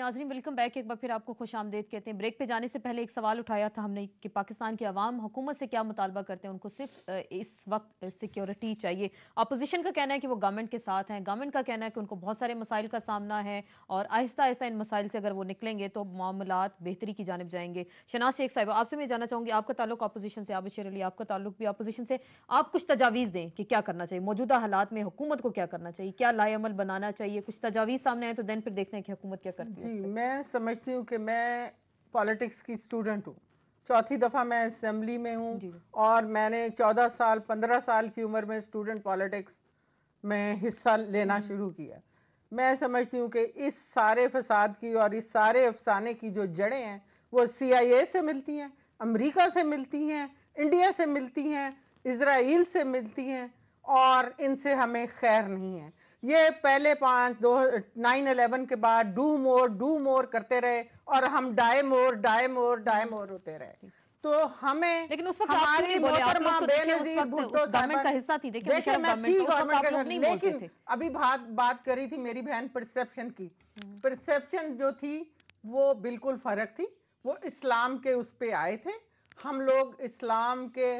नाज़रीन, welcome back. एक बार फिर आपको खुश आमदेद कहते हैं। ब्रेक पे जाने से पहले एक सवाल उठाया था हमने कि पाकिस्तान की आवाम हुकूमत से क्या मुतालबा करते हैं। उनको सिर्फ इस वक्त सिक्योरिटी चाहिए। अपोजिशन का कहना है कि वो गवर्नमेंट के साथ हैं, गवर्नमेंट का कहना है कि उनको बहुत सारे मसाइल का सामना है और आहिस्ता आहिस्ता इन मसाइल से अगर वो निकलेंगे तो मामलात बेहतरी की जानिब जाएंगे। शनाज शेख साहब, आपसे मैं जानना चाहूंगी, आपका ताल्लुक अपोजिशन से, आबिद शेर अली आपका ताल्लुक भी अपोजिशन से, आप कुछ तजावीज़ दें कि क्या करना चाहिए मौजूदा हालात में, हुकूमत को क्या करना चाहिए, क्या लाएअमल बनाना चाहिए। कुछ तजावीज़ सामने आए तो देन फिर देखते हैं कि हुकूमत क्या करती है। जी, मैं समझती हूँ कि मैं पॉलिटिक्स की स्टूडेंट हूँ। चौथी दफ़ा मैं असेंबली में हूँ और मैंने 14 साल 15 साल की उम्र में स्टूडेंट पॉलिटिक्स में हिस्सा लेना शुरू किया। मैं समझती हूँ कि इस सारे फसाद की और इस सारे अफसाने की जो जड़ें हैं वो CIA से मिलती हैं, अमेरिका से मिलती हैं, इंडिया से मिलती हैं, इजराइल से मिलती हैं और इनसे हमें खैर नहीं है। ये पहले 9/11 के बाद डू मोर करते रहे और हम डाई मोर होते रहे। तो हमें लेकिन उस वक्त आप नहीं बोले, आप लोग तो बेनजीर भुट्टो गवर्नमेंट का हिस्सा थी। देखिए मैं थी गवर्नमेंट का, लेकिन अभी बात करी थी मेरी बहन परसेप्शन की। परसेप्शन जो थी वो बिल्कुल फर्क थी। वो इस्लाम के उस पे आए थे। हम लोग इस्लाम के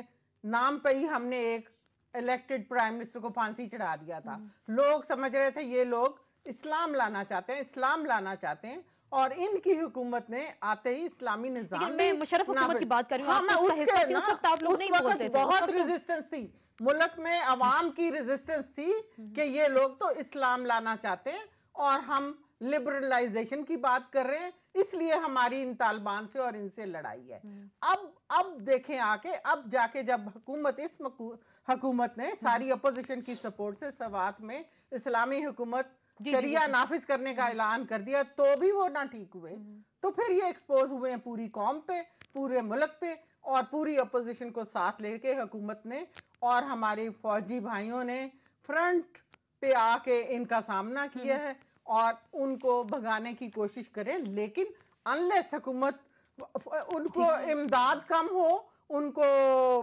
नाम पे ही हमने एक इलेक्टेड प्राइम मिनिस्टर को फांसी चढ़ा दिया था। लोग समझ रहे थे ये लोग इस्लाम लाना चाहते हैं, इस्लाम लाना चाहते हैं, और इनकी हुकूमत ने आते ही इस्लामी निजाम में मुशर्रफ हुकूमत की बात कर रही हूं। हाँ, मैं उसके ना उस वक्त बहुत रेजिस्टेंस थी मुल्क में, अवाम की रेजिस्टेंस थी कि ये लोग तो इस्लाम लाना चाहते हैं और हम लिबरलाइजेशन की बात कर रहे हैं, इसलिए हमारी इन तालिबान से और इनसे लड़ाई है। अब देखें आके, अब जाके जब हुकूमत ने सारी अपोजिशन की सपोर्ट से सवात में इस्लामी हुकूमत शरिया नाफिज करने का ऐलान कर दिया, तो भी वो ना ठीक हुए। तो फिर ये एक्सपोज हुए हैं पूरी कौम पे, पूरे मुल्क पे, और पूरी अपोजिशन को साथ लेके हुकूमत ने और हमारे फौजी भाइयों ने फ्रंट पे आके इनका सामना किया है और उनको भगाने की कोशिश करें। लेकिन अनलेस हुकूमत, उनको इमदाद कम हो, उनको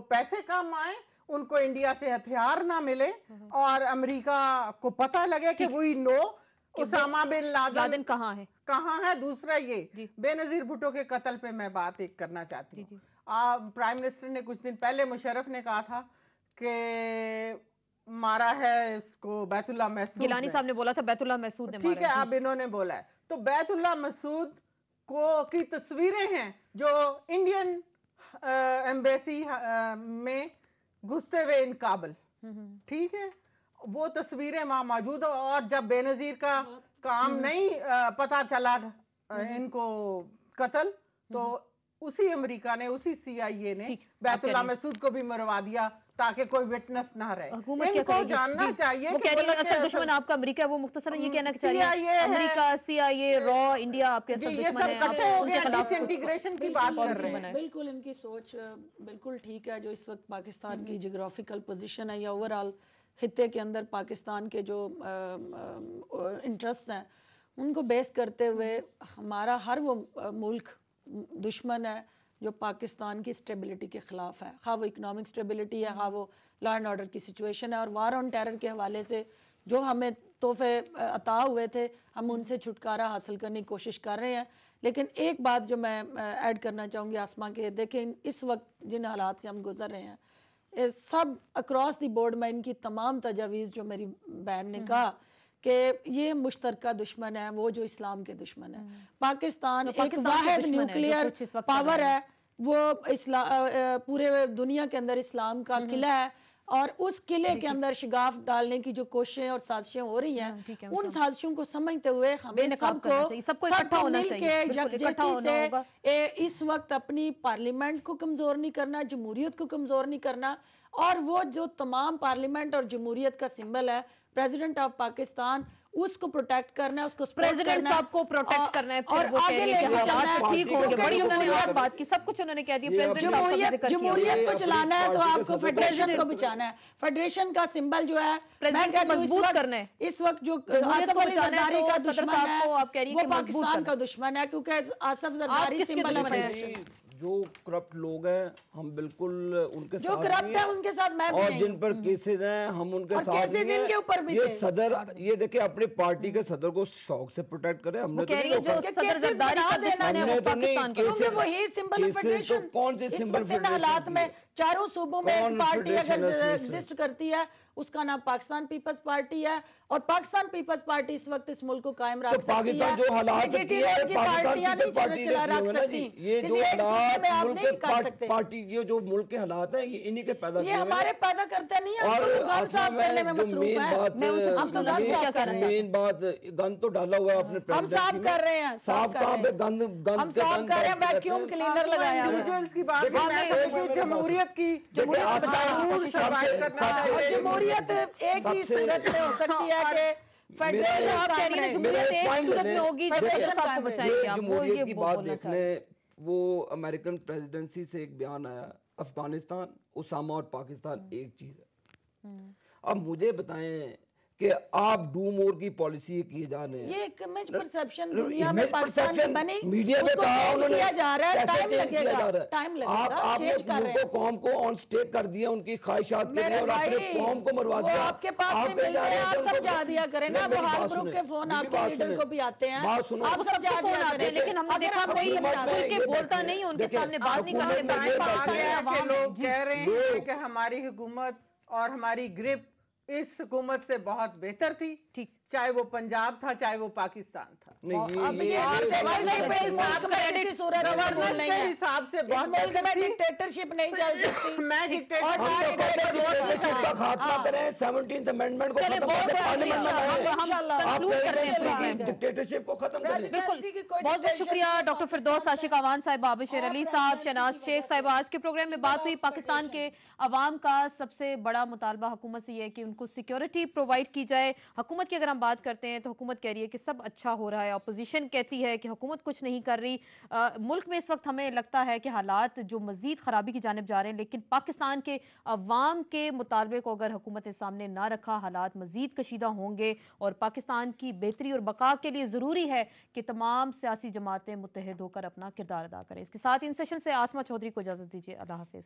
पैसे कम आए, उनको इंडिया से हथियार ना मिले और अमेरिका को पता लगे कि we know Osama bin Laden कहाँ है। दूसरा ये बेनजीर भुट्टो के कत्ल पे मैं बात एक करना चाहती हूँ। प्राइम मिनिस्टर ने कुछ दिन पहले मुशर्रफ ने कहा था कि मारा है इसको बैतुल्लाह महसूद, गिलानी साहब ने बोला था बैतुल्लाह महसूद ने, ठीक है, अब इन्होंने बोला है। तो बैतुल्लाह महसूद की तस्वीरें हैं जो इंडियन एम्बेसी में घुसते हुए इन काबुल, ठीक है, वो तस्वीरें वहां मौजूद है। और जब बेनजीर का काम नहीं पता चला इनको कत्ल, तो उसी अमेरिका ने, उसी CIA ने बैतुल्लाह महसूद को भी मरवा दिया ताकि कोई विटनेस ना रहे। इनको जानना चाहिए वो कह रही है असल दुश्मन आपका अमेरिका है। वो मुख्तसरन ये कहना चाहिए अमेरिका, CIA, रॉ, इंडिया आपके असल दुश्मन है। इकट्ठे हो गए, डिसइंटीग्रेशन की बात कर रहे हैं। बिल्कुल इनकी सोच बिल्कुल ठीक है। जो इस वक्त पाकिस्तान की जियोग्राफिकल पोजीशन है या ओवरऑल खित्ते के अंदर पाकिस्तान के जो इंटरेस्ट हैं उनको बेस करते हुए हमारा हर वो मुल्क दुश्मन है जो पाकिस्तान की स्टेबिलिटी के खिलाफ है, खा वो इकोनॉमिक स्टेबिलिटी है, खा वो लॉ एंड ऑर्डर की सिचुएशन है। और वार ऑन टेरर के हवाले से जो हमें तोहफे अता हुए थे, हम उनसे छुटकारा हासिल करने की कोशिश कर रहे हैं। लेकिन एक बात जो मैं ऐड करना चाहूँगी आसमा के, देखें इस वक्त जिन हालात से हम गुजर रहे हैं, सब अक्रॉस द बोर्ड में इनकी तमाम तजावीज़ जो मेरी बहन ने कहा कि ये मुश्तरका दुश्मन है, वो जो इस्लाम के दुश्मन है। पाकिस्तान एक वाहिद न्यूक्लियर पावर है, वो पूरे दुनिया के अंदर इस्लाम का किला है, और उस किले के अंदर शिगाफ डालने की जो कोशिशें और साजिशें हो रही हैं, उन साजिशों को समझते हुए हमें सबको मिल के यकजहती से इस वक्त अपनी पार्लियामेंट को कमजोर नहीं करना, जमहूरियत को कमजोर नहीं करना, और वो जो तमाम पार्लियामेंट और जमहूरियत का सिंबल है प्रेसिडेंट ऑफ पाकिस्तान, उसको प्रोटेक्ट करना है, उसको प्रेसिडेंट साहब को प्रोटेक्ट करना है। और आगे लेके चलना है, ठीक हो गया, बड़ी उन्होंने और बात की, सब कुछ उन्होंने कह दिया। जमहूरियत को चलाना है तो आपको फेडरेशन को बचाना है। फेडरेशन का सिंबल जो है मजबूत करना है। इस वक्त जो आसफ अली जरदारी का दुश्मन है वो पाकिस्तान का दुश्मन है, क्योंकि आसफ जरदारी सिंबल है। جو کرپٹ لوگ ہیں ہم بالکل ان کے جو ساتھ کرپٹ نہیں ہے ہیں، ان کے ساتھ میں بھی اور نہیں جن ہوں۔ پر کیسز ہیں ہم ان کے اور ساتھ کیسز نہیں ان کے اوپر بھی ہیں۔ تھے۔ یہ صدر، یہ دیکھیں اپنی پارٹی کے صدر کو شوق سے پروٹیکٹ کرے، ہم وہ نے تو کہہ رہی نہیں ہے جو روکا۔ صدر زرداری کا دشمن ہے وہ پاکستان کا کیونکہ وہی سمبل آف کیسز تو فیڈریشن کون سی اس سمبل وقت ان حالات میں چاروں صوبوں میں ایک پارٹی اگر ایگزسٹ کرتی ہے اس کا نام پاکستان پیپلز پارٹی ہے، اور پاکستان پیپلز پارٹی اس وقت اس ملک کو قائم رکھ سکتی ہے۔ پاکستان جو حالات لیجیٹیمیٹ کی پارٹیاں نہیں چلا رکھ سکتی، یہ جو کسی ایک صوبے میں آپ ملک نہیں کر سکتے۔ پارٹی کی جو ملک کے حالات ہیں یہ انہی کے پیدا کیے یہ ہوئے ہمارے پیدا کرتے نہیں ہیں، اور ہم تو گن صاف کرنے میں مصروف ہیں۔ ہم تو گن صاف کر رہے ہیں، مین بات گن تو ڈالا ہوا ہے اپنے ہم صاف کر رہے ہیں، صاف کہاں پہ گن ہم صاف کر رہے ہیں، ویکیوم کلینر لگایا ہوا ہے۔ انڈیویجولز کی بات میں سمجھتی ہوں جمہوریت کی ضرور سروائیو کرنا اور چاہیے۔ جمہوریت ایک ہی صورت میں ہو سکتی ہے کہ فیڈریشن آپ کہہ رہی ہیں جمہوریت ایک صورت میں ہوگی جو فیڈریشن صاحب کو قائم بچائیں گے آپ، وہ جمہوریت یہ کی بات بولنا دیکھ چاہ رہے ہیں۔ لیں، وہ امریکن پریزیڈنسی سے ایک بیان آیا، افغانستان، اسامہ اور پاکستان ایک چیز ہے۔ اب مجھے بتائیں کہ آپ ڈو مور کی پالیسی کیے جا رہے ہیں، یہ ایک امیج پرسیپشن دنیا میں پاکستان کی بنی، میڈیا اس میں کو کہا چینج انہوں نے کیا جا رہا ہے، ٹائم چینج لگے کیا گا، جا رہا ہے۔ ٹائم لگے گا، آپ نے چینج کر رہے ملک ہیں۔ کو قوم کو آن سٹیک کر دیا ان کی خواہشات کے لیے، میرے اور اپنے بھائی قوم کو مروا وہ دیا۔ آپ کے پاس بھی ملتے ہیں، آپ سمجھا دیا کریں نا، وہ ہر گروپ کے فون آپ کے لیڈر کو بھی آتے ہیں، آپ سمجھا دیا کریں۔ لیکن ہم نے دیکھا کوئی کھل کے بولتا نہیں، ان کے سامنے بات نہیں کرتے، کہ لوگ کہہ رہے ہیں کہ ہماری حکومت اور ہماری گرپ اس حکومت سے بہت بہتر تھی، چاہے وہ پنجاب تھا چاہے وہ پاکستان تھا۔ اب یہ گورننس کے حساب سے بہت ملک میں بہتر تھی۔ ڈکٹیٹرشپ نہیں چل سکتی۔ میں ڈکٹیٹرشپ کا خاتمہ کریں، 17th امینڈمنٹ کو ختم کر کے پارلیمنٹ میں آئیں، ڈکٹیٹرشپ کو ختم کریں۔ بالکل، بہت بہت شکریہ ڈاکٹر فردوس عاشق اوان صاحبہ، بشیر علی صاحب، شہناز شیخ صاحبہ۔ آج کے پروگرام میں بات ہوئی پاکستان کے عوام کا سب سے بڑا مطالبہ حکومت سے یہ ہے کہ ان کو سیکیورٹی پرووائڈ کی جائے۔ حکومت کی اگر ہم بات کرتے ہیں تو حکومت کہہ رہی ہے کہ سب اچھا ہو رہا ہے، اپوزیشن کہتی ہے کہ حکومت کچھ نہیں کر رہی۔ ملک میں اس وقت ہمیں لگتا ہے کہ حالات جو مزید خرابی کی جانب جا رہے ہیں، لیکن پاکستان کے عوام کے مطالبے کو اگر حکومت نے سامنے نہ رکھا، حالات مزید کشیدہ ہوں گے، اور پاکستان کی بہتری اور بقا کے لیے ضروری ہے کہ تمام سیاسی جماعتیں متحد ہو کر اپنا کردار ادا کریں۔ اس کے ساتھ ان سیشن سے آسمہ چودھری کو اجازت دیجیے، اللہ حافظ۔